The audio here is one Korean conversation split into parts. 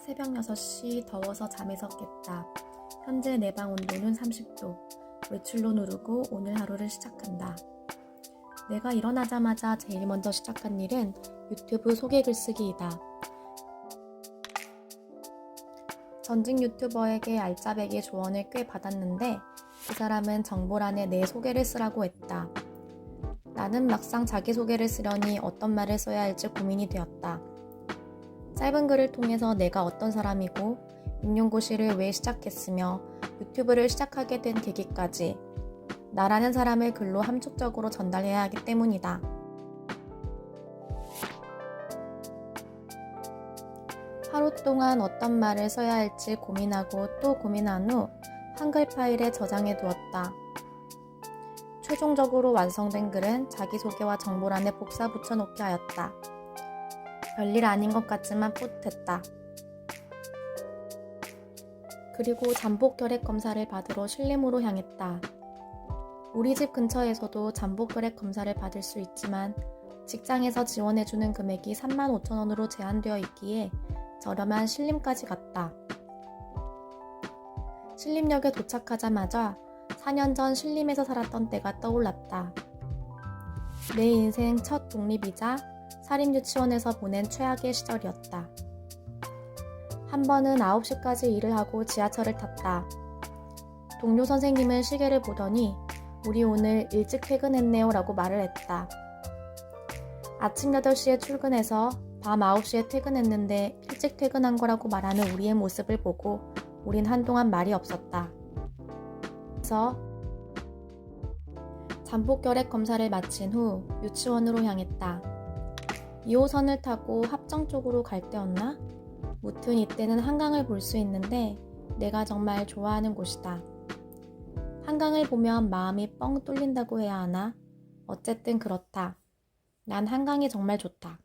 새벽 6시 더워서 잠에서 깼다. 현재 내 방 온도는 30도. 외출로 누르고 오늘 하루를 시작한다. 내가 일어나자마자 제일 먼저 시작한 일은 유튜브 소개 글쓰기이다. 전직 유튜버에게 알짜배기 조언을 꽤 받았는데 그 사람은 정보란에 내 소개를 쓰라고 했다. 나는 막상 자기소개를 쓰려니 어떤 말을 써야 할지 고민이 되었다. 짧은 글을 통해서 내가 어떤 사람이고 임용고시를 왜 시작했으며 유튜브를 시작하게 된 계기까지 나라는 사람을 글로 함축적으로 전달해야 하기 때문이다. 하루 동안 어떤 말을 써야 할지 고민하고 또 고민한 후 한글 파일에 저장해 두었다. 최종적으로 완성된 글은 자기소개와 정보란에 복사 붙여놓기 하였다. 별일 아닌 것 같지만 뿌듯했다. 그리고 잠복 혈액 검사를 받으러 신림으로 향했다. 우리 집 근처에서도 잠복 혈액 검사를 받을 수 있지만 직장에서 지원해주는 금액이 35,000원으로 제한되어 있기에 저렴한 신림까지 갔다. 신림역에 도착하자마자 4년 전 신림에서 살았던 때가 떠올랐다. 내 인생 첫 독립이자 사립유치원에서 보낸 최악의 시절이었다. 한 번은 9시까지 일을 하고 지하철을 탔다. 동료 선생님은 시계를 보더니 우리 오늘 일찍 퇴근했네요 라고 말을 했다. 아침 8시에 출근해서 밤 9시에 퇴근했는데 일찍 퇴근한 거라고 말하는 우리의 모습을 보고 우린 한동안 말이 없었다. 그래서 잠복혈액 검사를 마친 후 유치원으로 향했다. 2호선을 타고 합정 쪽으로 갈 때였나? 무튼 이때는 한강을 볼 수 있는데 내가 정말 좋아하는 곳이다. 한강을 보면 마음이 뻥 뚫린다고 해야 하나? 어쨌든 그렇다. 난 한강이 정말 좋다.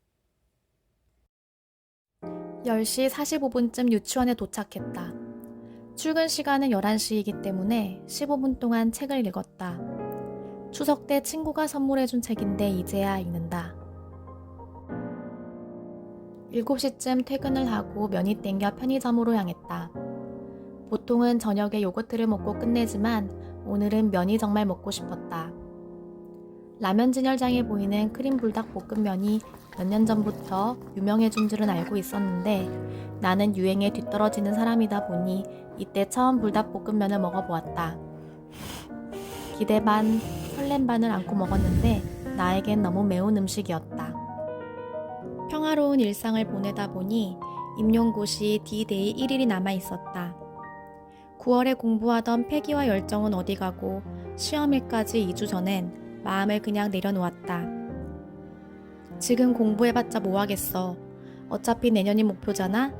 10시 45분쯤 유치원에 도착했다. 출근 시간은 11시이기 때문에 15분 동안 책을 읽었다. 추석 때 친구가 선물해준 책인데 이제야 읽는다. 7시쯤 퇴근을 하고 면이 땡겨 편의점으로 향했다. 보통은 저녁에 요거트를 먹고 끝내지만 오늘은 면이 정말 먹고 싶었다. 라면 진열장에 보이는 크림 불닭 볶음면이 몇 년 전부터 유명해진 줄은 알고 있었는데 나는 유행에 뒤떨어지는 사람이다 보니 이때 처음 불닭볶음면을 먹어보았다. 기대 반, 설렘 반을 안고 먹었는데 나에겐 너무 매운 음식이었다. 평화로운 일상을 보내다 보니 임용고시 D-Day 1일이 남아있었다. 9월에 공부하던 패기와 열정은 어디 가고 시험일까지 2주 전엔 마음을 그냥 내려놓았다. 지금 공부해봤자 뭐하겠어. 어차피 내년이 목표잖아?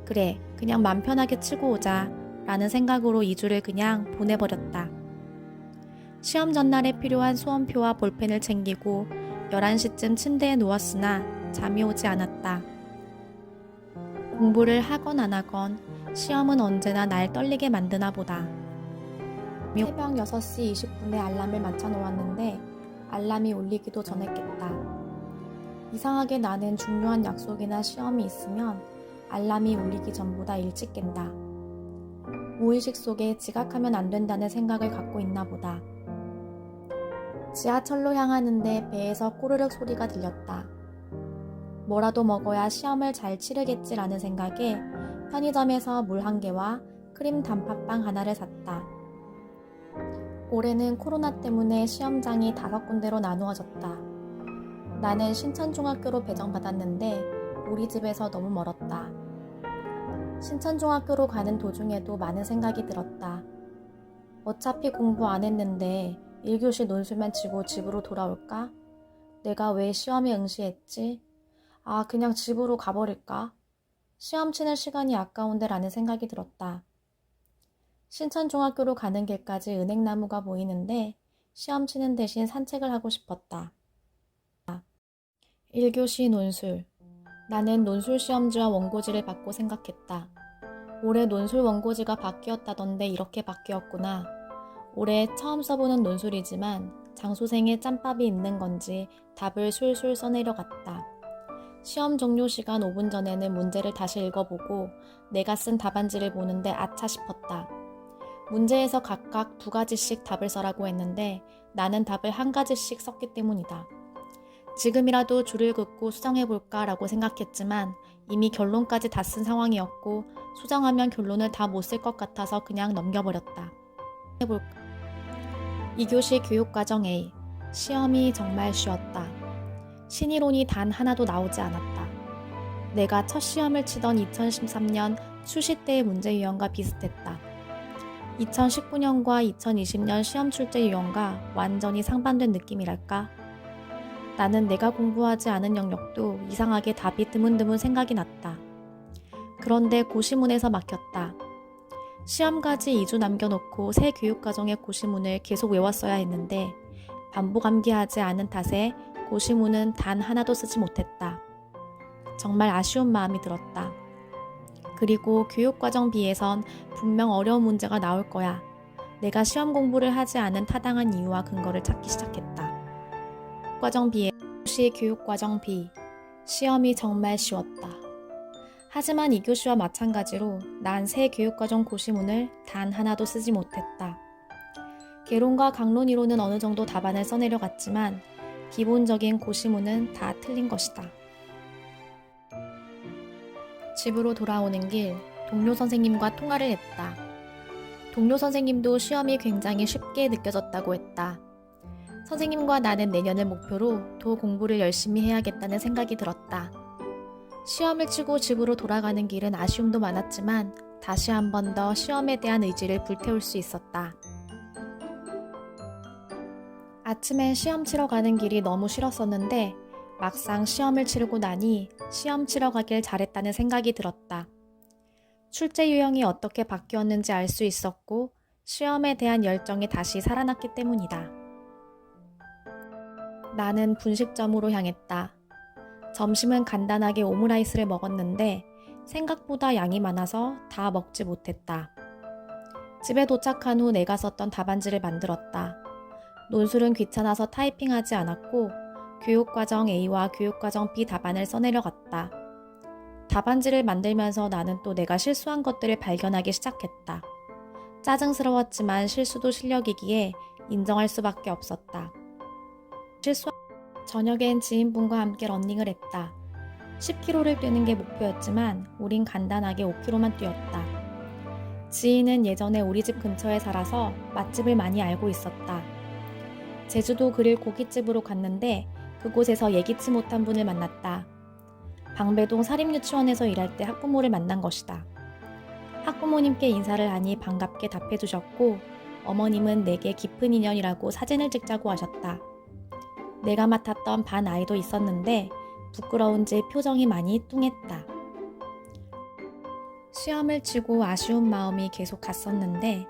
그래, 그냥 맘 편하게 치고 오자 라는 생각으로 2주를 그냥 보내버렸다. 시험 전날에 필요한 수험표와 볼펜을 챙기고 11시쯤 침대에 누웠으나 잠이 오지 않았다. 공부를 하건 안 하건 시험은 언제나 날 떨리게 만드나 보다. 새벽 6시 20분에 알람을 맞춰 놓았는데 알람이 울리기도 전에 깼다. 이상하게 나는 중요한 약속이나 시험이 있으면 알람이 울리기 전보다 일찍 깬다. 무의식 속에 지각하면 안 된다는 생각을 갖고 있나 보다. 지하철로 향하는데 배에서 꼬르륵 소리가 들렸다. 뭐라도 먹어야 시험을 잘 치르겠지라는 생각에 편의점에서 물 1개와 크림 단팥빵 하나를 샀다. 올해는 코로나 때문에 시험장이 5군데로 나누어졌다. 나는 신천중학교로 배정받았는데 우리 집에서 너무 멀었다. 신천중학교로 가는 도중에도 많은 생각이 들었다. 어차피 공부 안 했는데 1교시 논술만 치고 집으로 돌아올까? 내가 왜 시험에 응시했지? 아, 그냥 집으로 가버릴까? 시험 치는 시간이 아까운데 라는 생각이 들었다. 신천중학교로 가는 길까지 은행나무가 보이는데 시험 치는 대신 산책을 하고 싶었다. 1교시 논술. 나는 논술 시험지와 원고지를 받고 생각했다. 올해 논술 원고지가 바뀌었다던데 이렇게 바뀌었구나. 올해 처음 써보는 논술이지만 장소생의 짬밥이 있는 건지 답을 술술 써내려갔다. 시험 종료 시간 5분 전에는 문제를 다시 읽어보고 내가 쓴 답안지를 보는데 아차 싶었다. 문제에서 각각 2가지씩 답을 써라고 했는데 나는 답을 1가지씩 썼기 때문이다. 지금이라도 줄을 긋고 수정해볼까 라고 생각했지만 이미 결론까지 다 쓴 상황이었고 수정하면 결론을 다 못 쓸 것 같아서 그냥 넘겨버렸다. 2교시 교육과정 A. 시험이 정말 쉬웠다. 신이론이 단 하나도 나오지 않았다. 내가 첫 시험을 치던 2013년 수시 때의 문제 유형과 비슷했다. 2019년과 2020년 시험 출제 유형과 완전히 상반된 느낌이랄까? 나는 내가 공부하지 않은 영역도 이상하게 답이 드문드문 생각이 났다. 그런데 고시문에서 막혔다. 시험까지 2주 남겨놓고 새 교육과정의 고시문을 계속 외웠어야 했는데 반복 암기하지 않은 탓에 고시문은 단 하나도 쓰지 못했다. 정말 아쉬운 마음이 들었다. 그리고 교육과정 B에선 분명 어려운 문제가 나올 거야. 내가 시험 공부를 하지 않은 타당한 이유와 근거를 찾기 시작했다. 과정 B의 교육과정 B. 시험이 정말 쉬웠다. 하지만 2교시와 마찬가지로 난 새 교육과정 고시문을 단 하나도 쓰지 못했다. 개론과 강론 이론은 어느 정도 답안을 써내려갔지만 기본적인 고시문은 다 틀린 것이다. 집으로 돌아오는 길 동료 선생님과 통화를 했다. 동료 선생님도 시험이 굉장히 쉽게 느껴졌다고 했다. 선생님과 나는 내년을 목표로 더 공부를 열심히 해야겠다는 생각이 들었다. 시험을 치고 집으로 돌아가는 길은 아쉬움도 많았지만 다시 한 번 더 시험에 대한 의지를 불태울 수 있었다. 아침에 시험 치러 가는 길이 너무 싫었었는데 막상 시험을 치르고 나니 시험 치러 가길 잘했다는 생각이 들었다. 출제 유형이 어떻게 바뀌었는지 알 수 있었고 시험에 대한 열정이 다시 살아났기 때문이다. 나는 분식점으로 향했다. 점심은 간단하게 오므라이스를 먹었는데 생각보다 양이 많아서 다 먹지 못했다. 집에 도착한 후 내가 썼던 답안지를 만들었다. 논술은 귀찮아서 타이핑하지 않았고 교육과정 A와 교육과정 B 답안을 써내려갔다. 답안지를 만들면서 나는 또 내가 실수한 것들을 발견하기 시작했다. 짜증스러웠지만 실수도 실력이기에 인정할 수밖에 없었다. 저녁엔 지인분과 함께 러닝을 했다. 10km를 뛰는 게 목표였지만 우린 간단하게 5km만 뛰었다. 지인은 예전에 우리 집 근처에 살아서 맛집을 많이 알고 있었다. 제주도 그릴 고깃집으로 갔는데 그곳에서 예기치 못한 분을 만났다. 방배동 사립유치원에서 일할 때 학부모를 만난 것이다. 학부모님께 인사를 하니 반갑게 답해주셨고 어머님은 내게 깊은 인연이라고 사진을 찍자고 하셨다. 내가 맡았던 반 아이도 있었는데 부끄러운지 표정이 많이 뚱했다. 시험을 치고 아쉬운 마음이 계속 갔었는데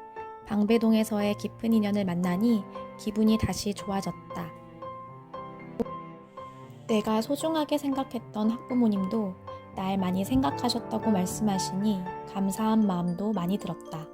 방배동에서의 깊은 인연을 만나니 기분이 다시 좋아졌다. 내가 소중하게 생각했던 학부모님도 날 많이 생각하셨다고 말씀하시니 감사한 마음도 많이 들었다.